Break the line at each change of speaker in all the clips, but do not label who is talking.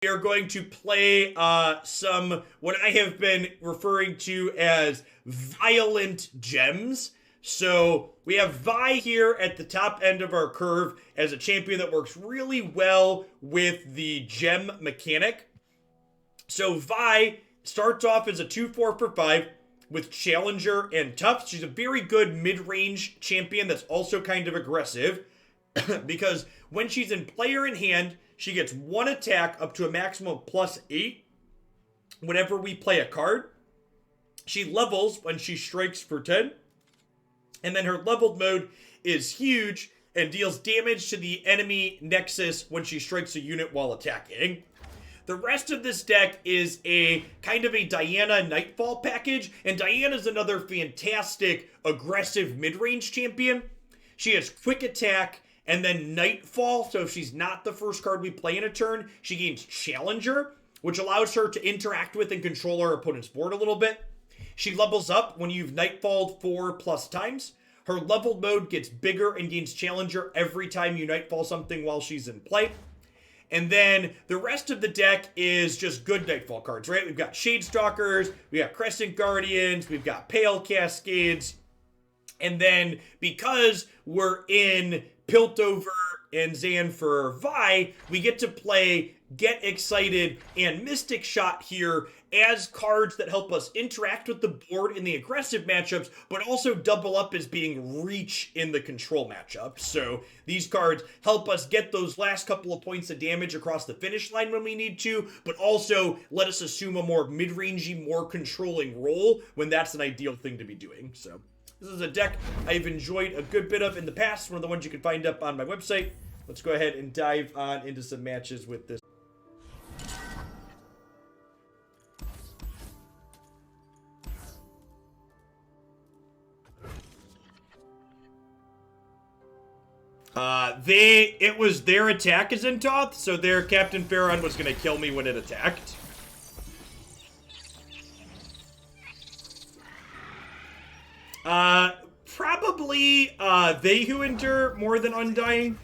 We are going to play some what I have been referring to as violent gems. So we have Vi here at the top end of our curve as a champion that works really well with the gem mechanic. So Vi starts off as a 2-4 for 5 with Challenger and Tough. She's a very good mid-range champion that's also kind of aggressive because when she's in player in hand, she gets one attack up to a maximum of +8 whenever we play a card. She levels when she strikes for 10. And then her leveled mode is huge and deals damage to the enemy nexus when she strikes a unit while attacking. The rest of this deck is a kind of a Diana Nightfall package, and Diana's another fantastic aggressive mid-range champion. She has quick attack and then Nightfall, so if she's not the first card we play in a turn, she gains Challenger, which allows her to interact with and control our opponent's board a little bit. She levels up when you've Nightfalled 4+ times. Her leveled mode gets bigger and gains Challenger every time you Nightfall something while she's in play. And then the rest of the deck is just good Nightfall cards, right? We've got Shadestalkers, we got Crescent Guardians, we've got Pale Cascades. And then because we're in Piltover and Zan for Vi, we get to play Get Excited and Mystic Shot here as cards that help us interact with the board in the aggressive matchups, but also double up as being reach in the control matchup. So these cards help us get those last couple of points of damage across the finish line when we need to, but also let us assume a more mid-rangey, more controlling role when that's an ideal thing to be doing. So this is a deck I've enjoyed a good bit of in the past, one of the ones you can find up on my website. Let's go ahead and dive on into some matches with this. It was their attack is in Toth, so their Captain Pharaon was gonna kill me when it attacked. Probably, They Who Endure more than Undying.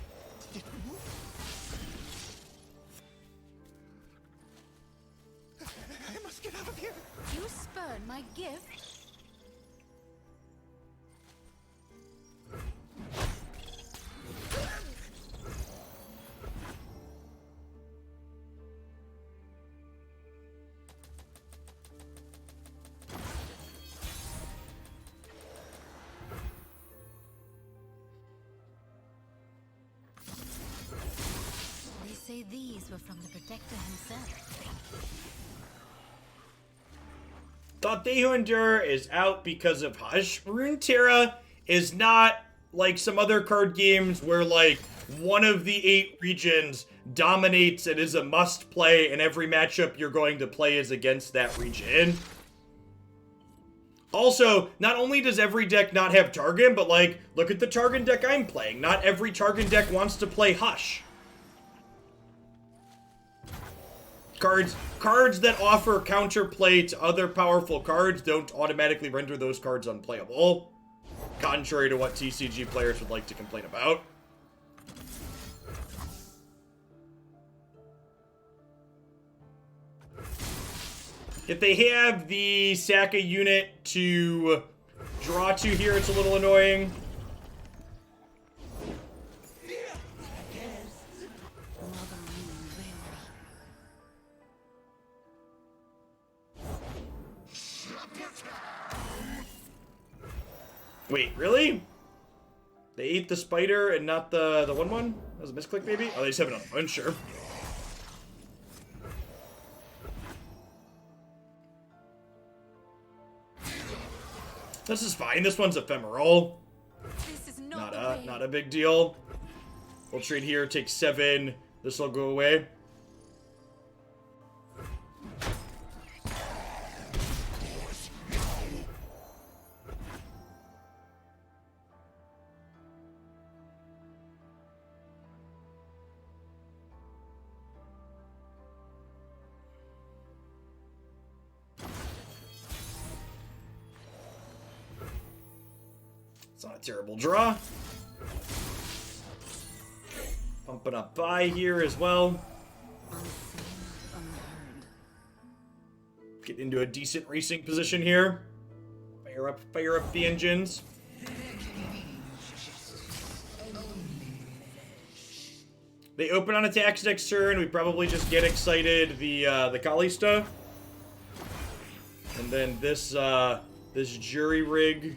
I must get out of here.
You spurn my gift? They say these were from the Protector himself.
Thought They Who Endure is out because of Hush. Runeterra is not like some other card games where like one of the 8 regions dominates and is a must play and every matchup you're going to play is against that region. Also, not only does every deck not have Targon, but like, look at the Targon deck I'm playing. Not every Targon deck wants to play Hush. Cards that offer counterplay to other powerful cards don't automatically render those cards unplayable, contrary to what TCG players would like to complain about. If they have the sack a unit to draw to here, it's a little annoying. Wait, really? They ate the spider and not the 1/1? That was a misclick, maybe? Oh, they just have it on the sure. This is fine. This one's ephemeral.
This is not
Not a big deal. We'll trade here, take 7. This will go away. It's not a terrible draw. Pumping up Vi here as well. Get into a decent racing position here. Fire up the engines. They open on attacks next turn. We probably just get excited the Kalista. And then this jury rig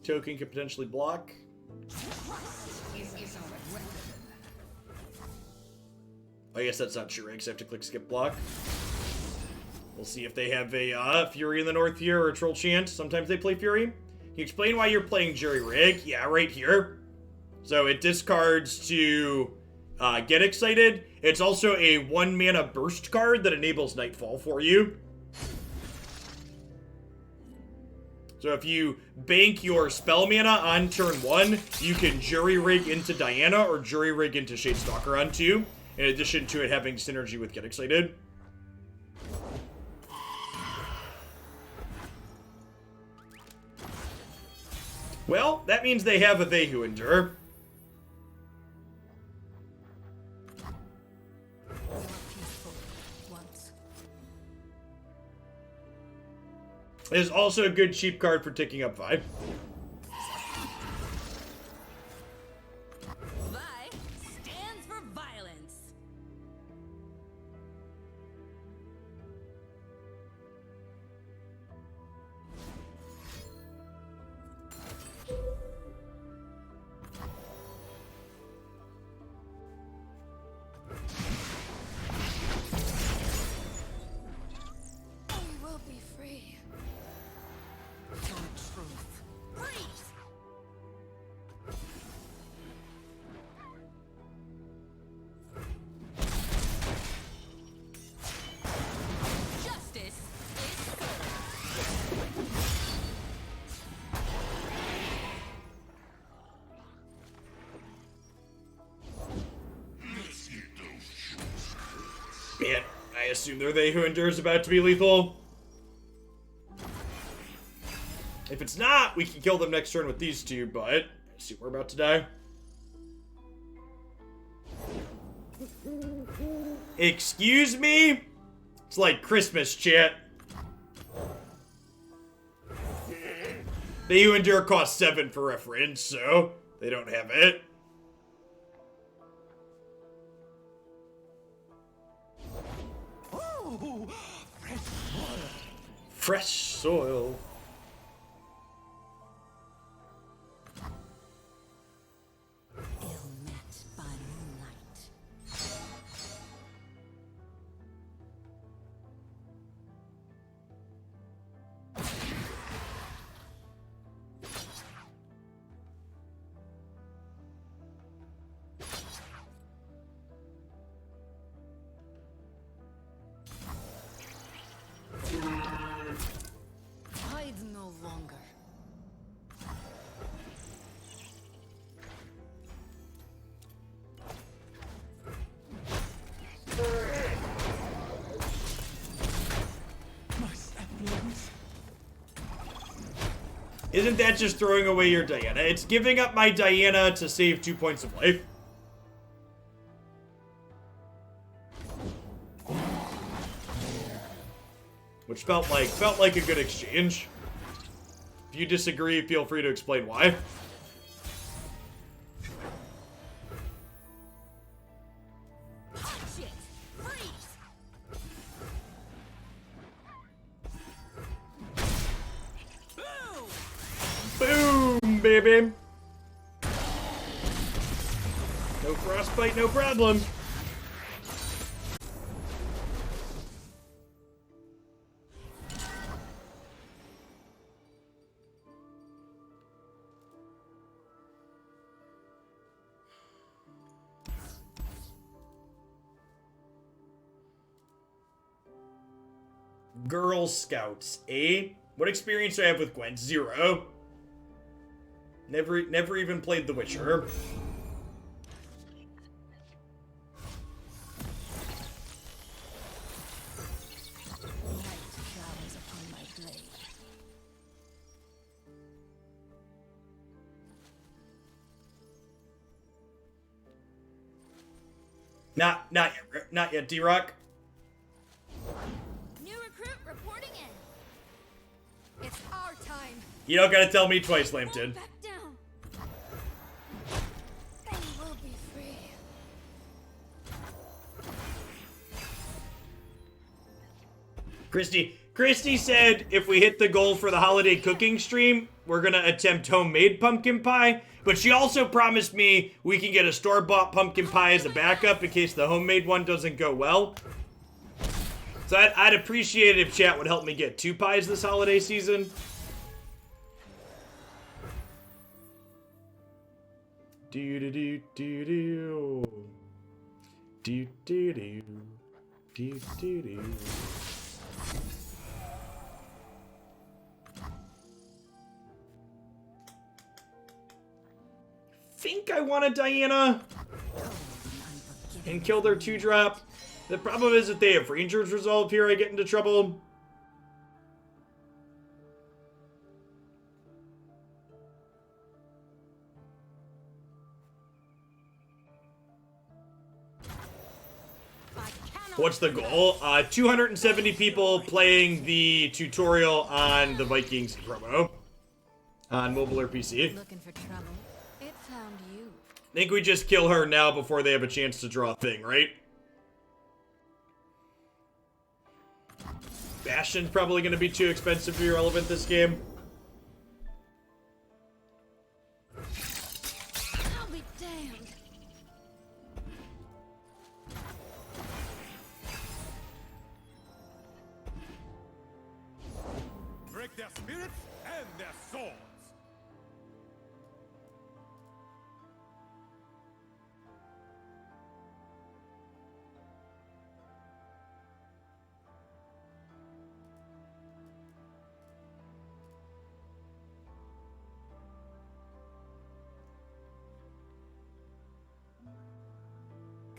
token could potentially block. I guess that's not true, because I have to click skip block. We'll see if they have a Fury in the north here or a Troll Chant. Sometimes they play Fury. Can you explain why you're playing Jury Rig? Yeah, right here. So it discards to get excited. It's also a 1 mana burst card that enables Nightfall for you. So if you bank your spell mana on turn 1, you can Jury Rig into Diana or Jury Rig into Shadestalker on 2, in addition to it having synergy with Get Excited. Well, that means they have a They Who Endure. It is also a good cheap card for ticking up 5.
Vi stands for violence. We will be free. For truth. Freeze! Justice is served.
Man, I assume they're They Who Endure is about to be lethal. If it's not, we can kill them next turn with these two, but I assume we're about to die. Excuse me? It's like Christmas, chat. They Who Endure cost 7 for reference, so they don't have it.
Ooh, fresh water.
Fresh soil.
Ill met by moonlight. Hide no longer.
My saplings.
Isn't that just throwing away your Diana? It's giving up my Diana to save 2 points of life. Which felt like a good exchange. If you disagree, feel free to explain why.
Punch it! Freeze! Boom!
Boom, baby. No frostbite, no problem. Girl Scouts, eh? What experience do I have with Gwen? 0. Never even played The Witcher.
Light flowers upon my blade.
Not yet, D-Rock.
New recruit reporting.
You don't gotta tell me twice, Lambton.
Back down. They will be free.
Christy said if we hit the goal for the holiday cooking stream, we're gonna attempt homemade pumpkin pie. But she also promised me we can get a store-bought pumpkin pie as a backup in case the homemade one doesn't go well. So I'd appreciate it if chat would help me get 2 pies this holiday season. Do do do do do do do do do do do. Think I want a Diana and kill their 2-drop. The problem is that they have Rangers Resolve here, I get into trouble. What's the goal? 270 people playing the tutorial on the Vikings promo on mobile or PC.
Looking for trouble? It found you.
I think we just kill her now before they have a chance to draw a thing, right? Bastion's probably going to be too expensive to be relevant this game.
I'll be damned.
Break their spirits and their swords.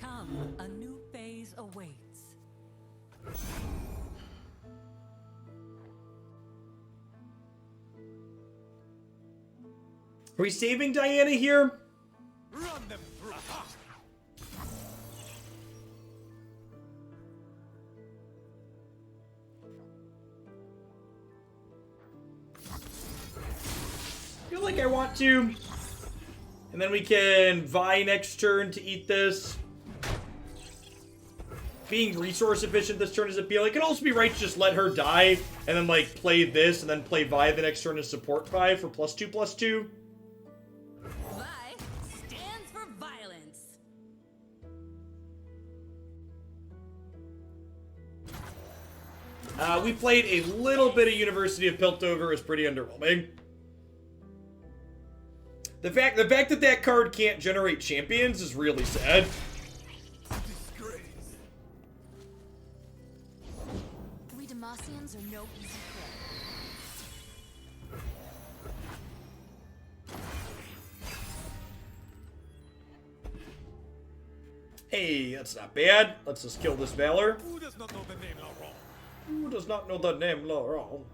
Come, a new phase awaits.
Are we saving Diana here?
Run them through. Aha!
Feel like I want to. And then we can vie next turn to eat this. Being resource efficient this turn is appealing. It could also be right to just let her die and then like play this and then play Vi the next turn to support Vi for +2/+2.
Vi stands for violence.
We played a little bit of University of Piltover. It was pretty underwhelming. The fact that card can't generate champions is really sad.
Disgrace.
We Demacians are no easy prey.
Hey, that's not bad. Let's just kill this Valor.
Who does not know the name Laurent?
Who does not know the name Laurent?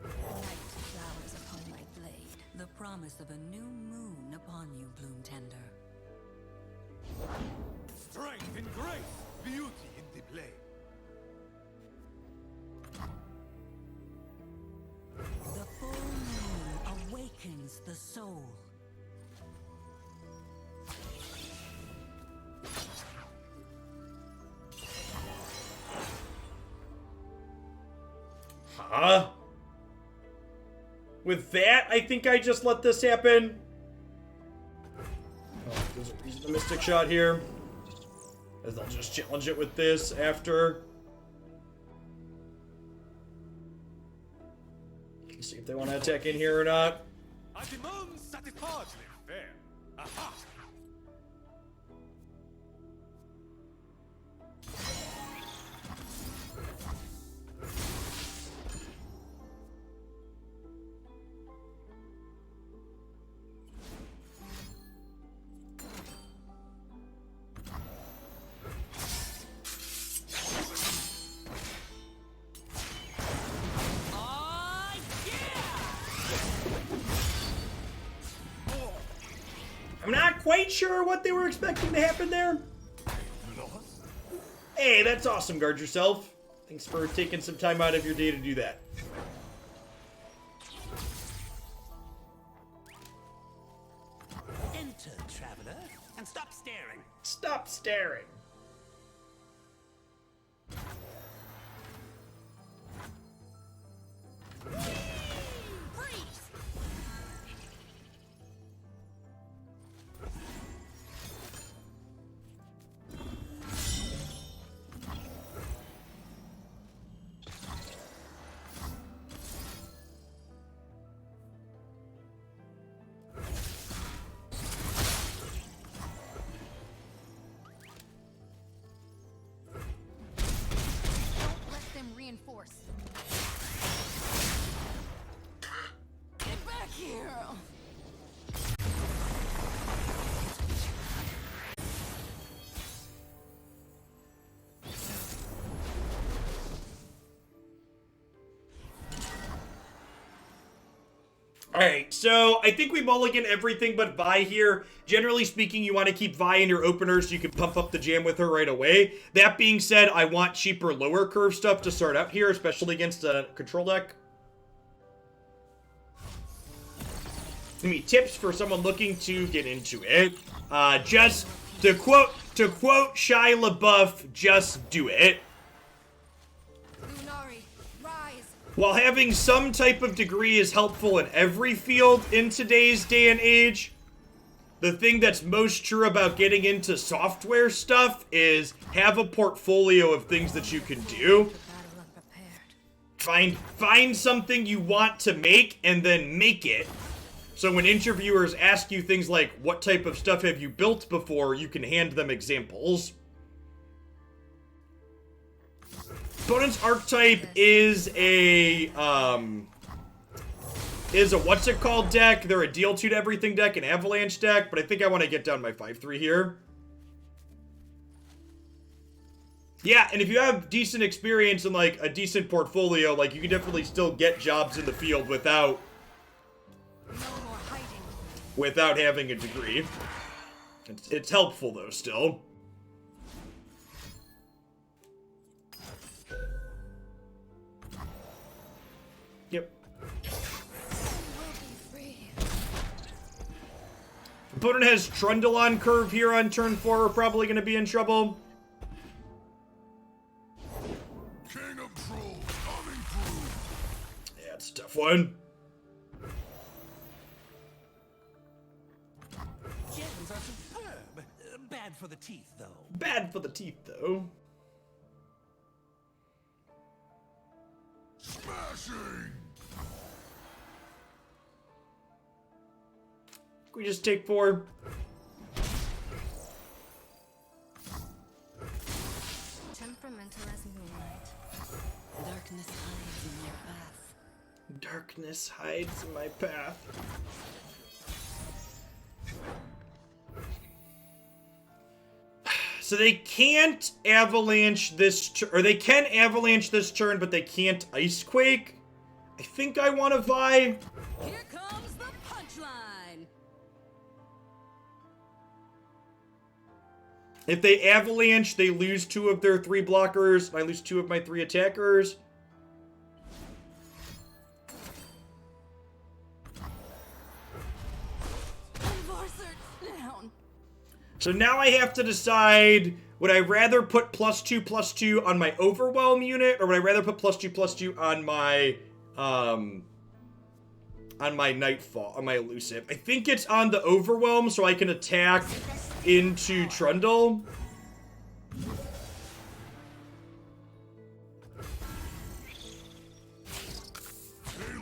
Night flowers upon my blade.
The promise of a new moon upon you, Bloom Tender.
Strength and grace, beauty in the play.
The full moon awakens the soul.
Huh? With that, I think I just let this happen. Oh, there's a reason to Mystic Shot here. As I'll just challenge it with this after. Let's see if they want to attack in here or not.
I demand satisfactory fair. Aha!
I'm not quite sure what they were expecting to happen there.
Lost?
Hey, that's awesome. Guard yourself. Thanks for taking some time out of your day to do that.
Enter, traveler, and stop staring.
Stop staring.
Don't let them reinforce. Get back here!
Alright, so I think we mulligan everything but Vi here. Generally speaking, you want to keep Vi in your opener so you can pump up the jam with her right away. That being said, I want cheaper lower curve stuff to start out here, especially against a control deck. I mean, tips for someone looking to get into it. Just to quote Shia LaBeouf, just do it.
Lunari, rise!
While having some type of degree is helpful in every field in today's day and age, the thing that's most true about getting into software stuff is have a portfolio of things that you can do.
Battle unprepared.
Find something you want to make and then make it. So when interviewers ask you things like, what type of stuff have you built before, you can hand them examples. Opponent's archetype is a what's it called deck? They're a deal 2 to everything deck, an avalanche deck, but I think I want to get down my 5/3 here. Yeah, and if you have decent experience and like a decent portfolio, like you can definitely still get jobs in the field without
No more hiding.
without having a degree. It's helpful though still. Yep.
We'll be free.
Opponent has Trundle on curve here on turn 4. We're probably going to be in trouble.
King of Trolls coming through.
Yeah, it's a tough one.
Gems are superb. Bad for the teeth, though.
Bad for the teeth, though.
Smashing.
Can we just take 4?
Temperamental as moonlight. Darkness hides in your path.
Darkness hides in my path. So they can't avalanche this, or they can avalanche this turn, but they can't ice quake. I think I want to Vi.
Here comes the punchline.
If they avalanche, they lose 2 of their 3 blockers. I lose 2 of my 3 attackers.
Enforcer down.
So now I have to decide, would I rather put +2/+2 on my Overwhelm unit, or would I rather put +2/+2 on my Nightfall, on my Elusive? I think it's on the Overwhelm, so I can attack into Trundle.
They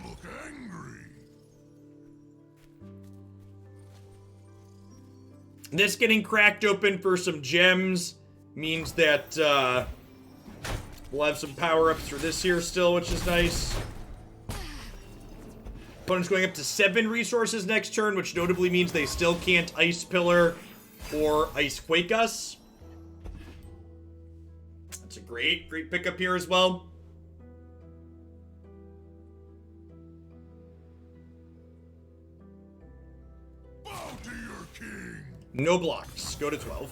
look angry.
This getting cracked open for some gems means that we'll have some power-ups for this here still, which is nice. Opponent's going up to 7 resources next turn, which notably means they still can't Ice Pillar or Ice Quake us. That's a great pickup here as well.
Bow to your king.
No blocks. Go to 12.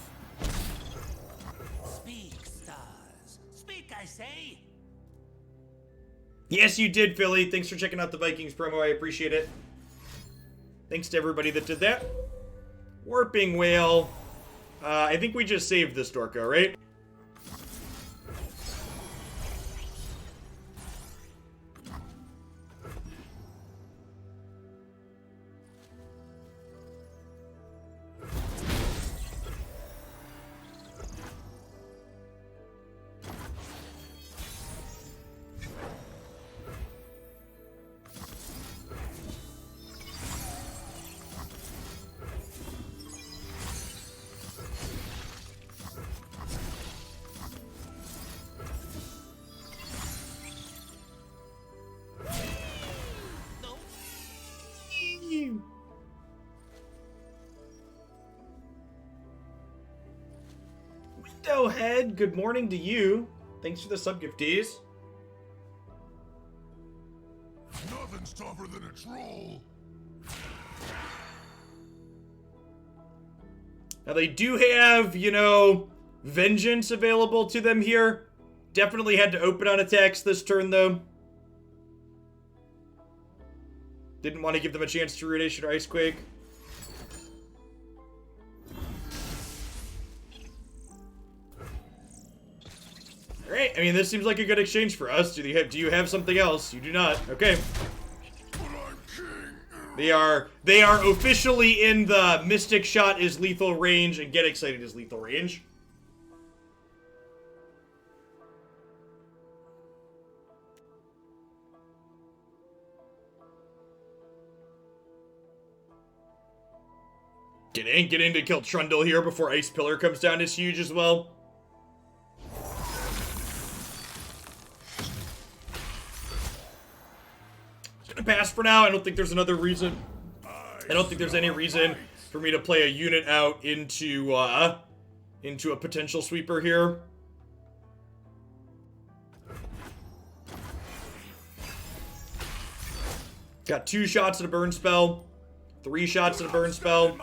Speak, stars. Speak, I say.
Yes, you did, Philly. Thanks for checking out the Vikings promo. I appreciate it. Thanks to everybody that did that. Warping Whale. I think we just saved this Dorko, right? Windowhead, good morning to you. Thanks for the subgifties.
Nothing's tougher than a troll.
Now they do have, you know, Vengeance available to them here. Definitely had to open on attacks this turn, though. Didn't want to give them a chance to Ruination or Icequake. Alright, I mean, this seems like a good exchange for us. Do you have something else? You do not. Okay. They are officially in the Mystic Shot is lethal range and Get Excited is lethal range. Getting to kill Trundle here before Ice Pillar comes down is huge as well. It's gonna pass for now. I don't think there's another reason. I don't think there's any reason for me to play a unit out into a potential sweeper here. Got 2 shots at a burn spell, 3 shots at a burn spell.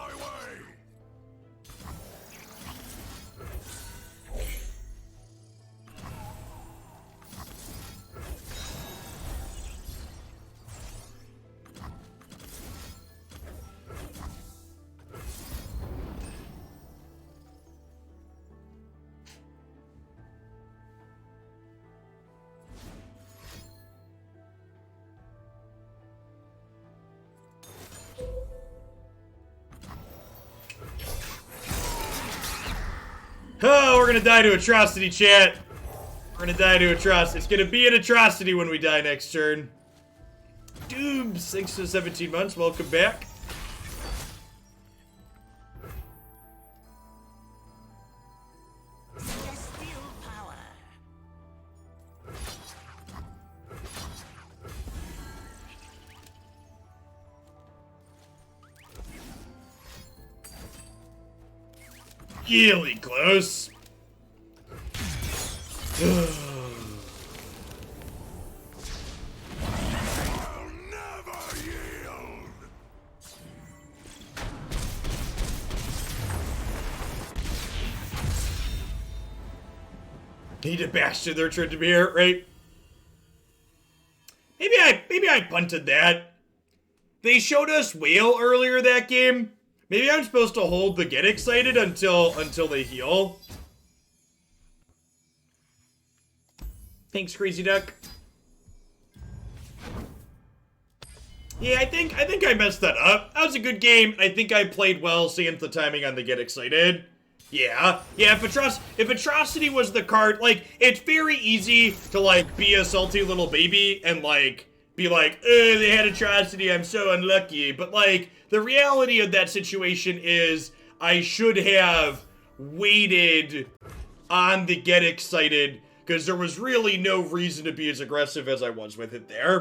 Oh, we're gonna die to Atrocity, chat. We're gonna die to Atrocity. It's gonna be an Atrocity when we die next turn. Doobs, thanks for 17 months. Welcome back.
Celestial power.
Really close.
I'll never yield.
Need a bastard their turn to be here, right? Maybe I punted that. They showed us Whale earlier that game. Maybe I'm supposed to hold the Get Excited until they heal. Thanks, Crazy Duck. Yeah, I think I messed that up. That was a good game. I think I played well, seeing the timing on the Get Excited. Yeah. If Atrocity was the card, like, it's very easy to, like, be a salty little baby and, like, be like, they had Atrocity, I'm so unlucky. But, like, the reality of that situation is I should have waited on the Get Excited because there was really no reason to be as aggressive as I was with it there.